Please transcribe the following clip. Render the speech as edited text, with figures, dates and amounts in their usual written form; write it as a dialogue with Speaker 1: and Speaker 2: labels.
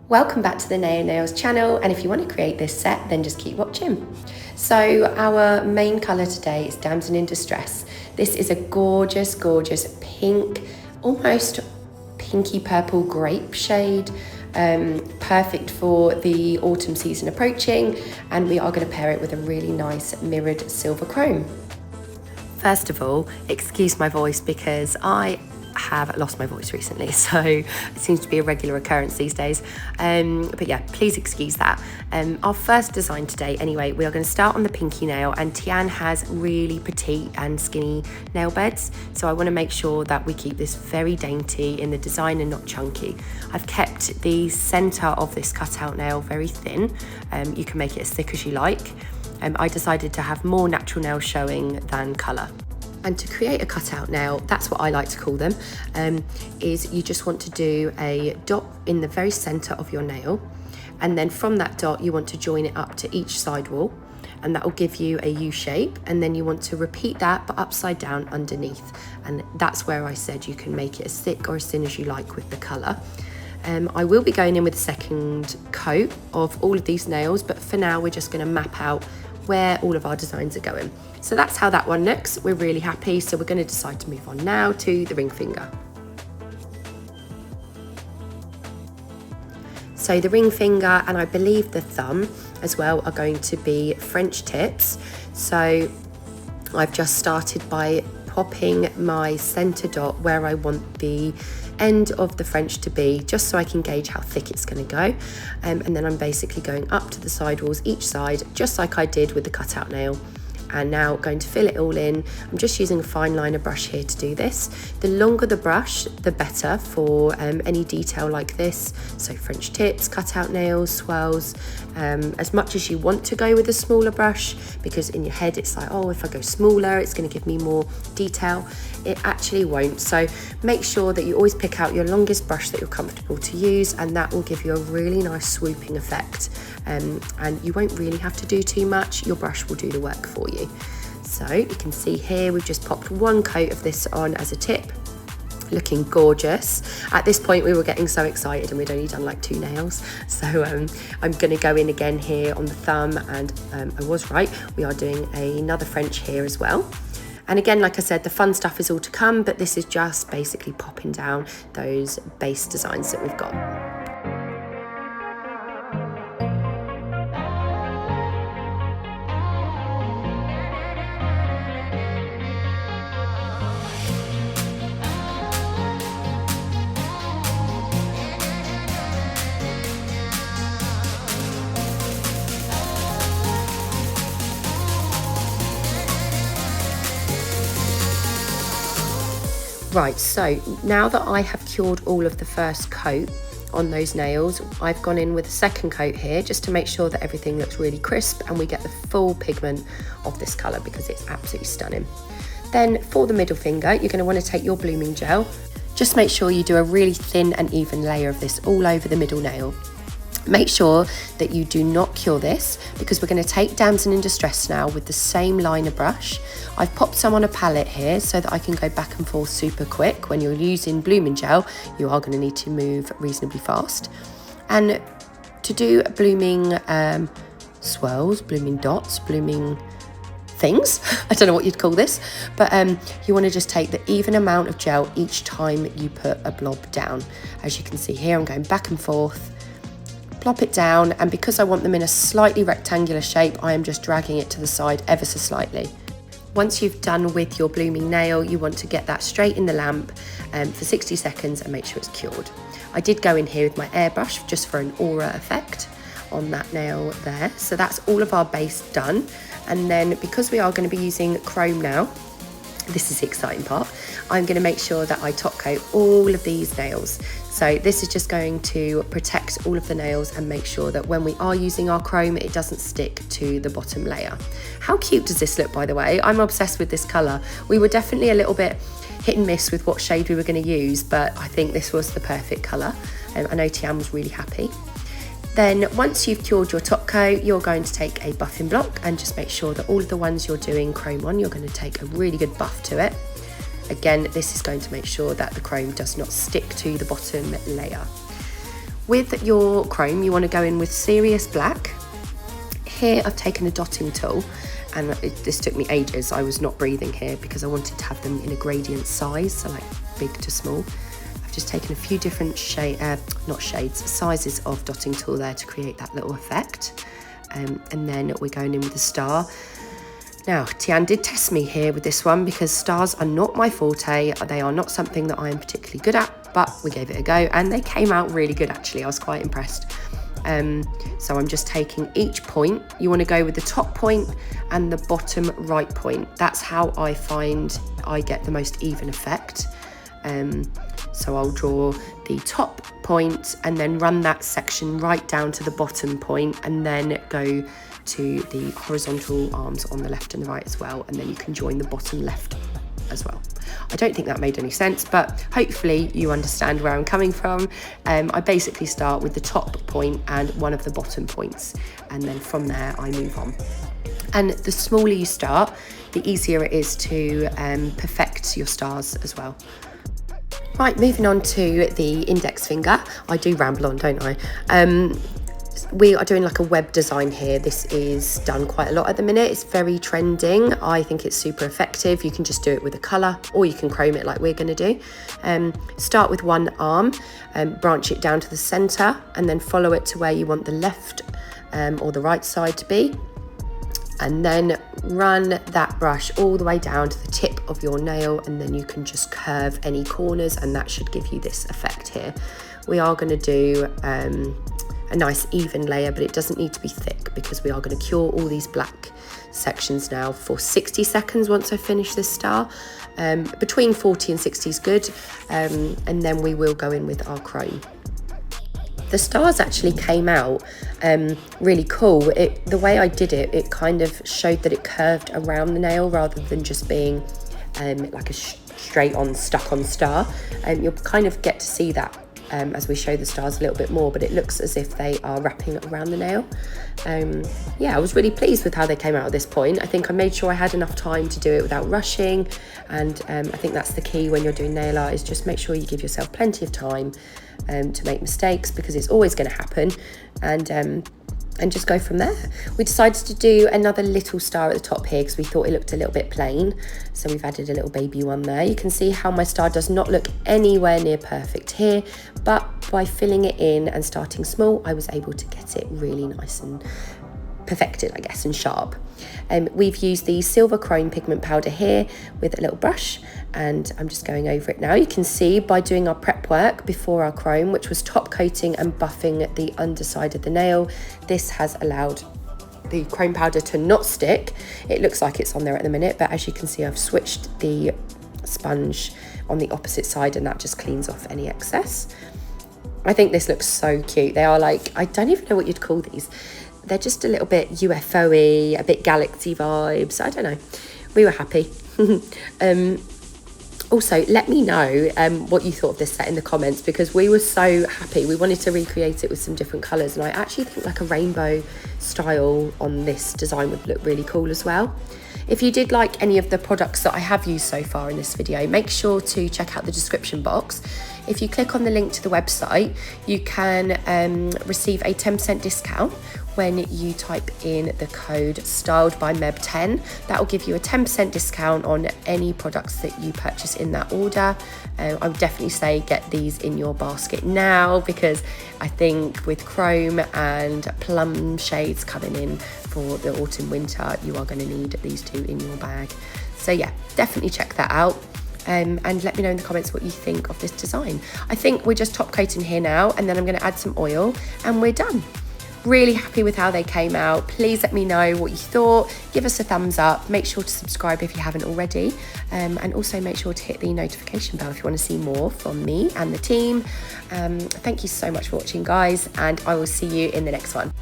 Speaker 1: Welcome back to the Naio Nails channel, and if you want to create this set, then just keep watching. So our main colour today is Damson in Distress. This is a gorgeous, gorgeous pink, almost pinky purple grape shade, perfect for the autumn season approaching, and we are going to pair it with a really nice mirrored silver chrome. First of all, excuse my voice because I have lost my voice recently, so it seems to be a regular occurrence these days, but yeah, please excuse that. Our first design today anyway, we are going to start on the pinky nail, and Tian has really petite and skinny nail beds, so I want to make sure that we keep this very dainty in the design and not chunky. I've kept the centre of this cutout nail very thin. You can make it as thick as you like. I decided to have more natural nails showing than colour. And to create a cutout nail, that's what I like to call them, is you just want to do a dot in the very centre of your nail, and then from that dot you want to join it up to each side wall, and that will give you a U shape, and then you want to repeat that but upside down underneath, and that's where I said you can make it as thick or as thin as you like with the colour. I will be going in with a second coat of all of these nails, but for now we're just going to map out where all of our designs are going. So that's how that one looks. We're really happy, so we're going to decide to move on now to the ring finger. So the ring finger, and I believe the thumb as well, are going to be French tips. So I've just started by popping my centre dot where I want the end of the French to be, just so I can gauge how thick it's going to go, and then I'm basically going up to the side walls each side, just like I did with the cutout nail, and now going to fill it all in. I'm just using a fine liner brush here to do this. The longer the brush, the better for any detail like this, so French tips, cutout nails, swirls, as much as you want to go with a smaller brush, because in your head it's like, oh, if I go smaller it's going to give me more detail. It actually won't, so make sure that you always pick out your longest brush that you're comfortable to use, and that will give you a really nice swooping effect, and you won't really have to do too much. Your brush will do the work for you. So you can see here we've just popped one coat of this on as a tip, looking gorgeous. At this point we were getting so excited and we'd only done like 2 nails, so I'm going to go in again here on the thumb, and I was right, we are doing another French here as well. And again, like I said, the fun stuff is all to come, but this is just basically popping down those base designs that we've got. Right, so now that I have cured all of the first coat on those nails, I've gone in with a second coat here just to make sure that everything looks really crisp and we get the full pigment of this colour, because it's absolutely stunning. Then for the middle finger, you're going to want to take your blooming gel. Just make sure you do a really thin and even layer of this all over the middle nail. Make sure that you do not cure this, because we're going to take Damson in Distress now with the same liner brush. I've popped some on a palette here so that I can go back and forth super quick. When you're using blooming gel, you are going to need to move reasonably fast. And to do blooming swirls, blooming dots, blooming things, I don't know what you'd call this, but you want to just take the even amount of gel each time you put a blob down. As you can see here, I'm going back and forth, plop it down, and because I want them in a slightly rectangular shape, I am just dragging it to the side ever so slightly. Once you've done with your blooming nail, you want to get that straight in the lamp for 60 seconds and make sure it's cured. I did go in here with my airbrush just for an aura effect on that nail there. So that's all of our base done, and then because we are going to be using chrome now, this is the exciting part, I'm going to make sure that I top coat all of these nails. So this is just going to protect all of the nails and make sure that when we are using our chrome, it doesn't stick to the bottom layer. How cute does this look, by the way? I'm obsessed with this colour. We were definitely a little bit hit and miss with what shade we were going to use, but I think this was the perfect colour. I know Tian was really happy. Then once you've cured your top coat, you're going to take a buffing block and just make sure that all of the ones you're doing chrome on, you're going to take a really good buff to it. Again, this is going to make sure that the chrome does not stick to the bottom layer. With your chrome, you want to go in with Serious Black. Here I've taken a dotting tool, and this took me ages. I was not breathing here because I wanted to have them in a gradient size, so like big to small. I've just taken a few different sizes of dotting tool there to create that little effect. And then we're going in with the star. Now, Tian did test me here with this one because stars are not my forte. They are not something that I am particularly good at, but we gave it a go and they came out really good actually. I was quite impressed. So I'm just taking each point. You want to go with the top point and the bottom right point. That's how I find I get the most even effect. So I'll draw the top point and then run that section right down to the bottom point and then go to the horizontal arms on the left and the right as well, and then you can join the bottom left as well. I don't think that made any sense, but hopefully you understand where I'm coming from. I basically start with the top point and one of the bottom points, and then from there I move on. And the smaller you start, the easier it is to perfect your stars as well. Right, moving on to the index finger. I do ramble on, don't I? We are doing like a web design here. This is done quite a lot at the minute. It's very trending. I think it's super effective. You can just do it with a colour or you can chrome it like we're going to do. Start with one arm, branch it down to the centre and then follow it to where you want the left or the right side to be. And then run that brush all the way down to the tip of your nail, and then you can just curve any corners and that should give you this effect here. We are going to do a nice even layer, but it doesn't need to be thick because we are going to cure all these black sections now for 60 seconds once I finish this star. Between 40 and 60 is good, and then we will go in with our chrome. The stars actually came out really cool. The way I did it, it kind of showed that it curved around the nail rather than just being like a straight on stuck on star. You'll kind of get to see that as we show the stars a little bit more, but it looks as if they are wrapping around the nail. Yeah, I was really pleased with how they came out at this point. I think I made sure I had enough time to do it without rushing, and I think that's the key when you're doing nail art, is just make sure you give yourself plenty of time to make mistakes, because it's always going to happen, and just go from there. We decided to do another little star at the top here because we thought it looked a little bit plain, so we've added a little baby one there. You can see how my star does not look anywhere near perfect here, but by filling it in and starting small, I was able to get it really nice and perfected, I guess, and sharp. We've used the silver chrome pigment powder here with a little brush, and I'm just going over it now. You can see by doing our prep work before our chrome, which was top coating and buffing the underside of the nail, this has allowed the chrome powder to not stick. It looks like it's on there at the minute, but as you can see, I've switched the sponge on the opposite side and that just cleans off any excess. I think this looks so cute. They are like, I don't even know what you'd call these. They're just a little bit UFO-y, a bit galaxy vibes. I don't know. We were happy. Also, let me know what you thought of this set in the comments, because we were so happy. We wanted to recreate it with some different colours, and I actually think like a rainbow style on this design would look really cool as well. If you did like any of the products that I have used so far in this video, make sure to check out the description box. If you click on the link to the website, you can receive a 10% discount when you type in the code styledbymeb10. That will give you a 10% discount on any products that you purchase in that order. I would definitely say get these in your basket now, because I think with chrome and plum shades coming in for the autumn winter, you are going to need these two in your bag. So yeah, definitely check that out. And let me know in the comments what you think of this design. I think we're just top coating here now, and then I'm going to add some oil and we're done. Really happy with how they came out. Please let me know what you thought. Give us a thumbs up. Make sure to subscribe if you haven't already. And also make sure to hit the notification bell if you want to see more from me and the team. Thank you so much for watching, guys, and I will see you in the next one.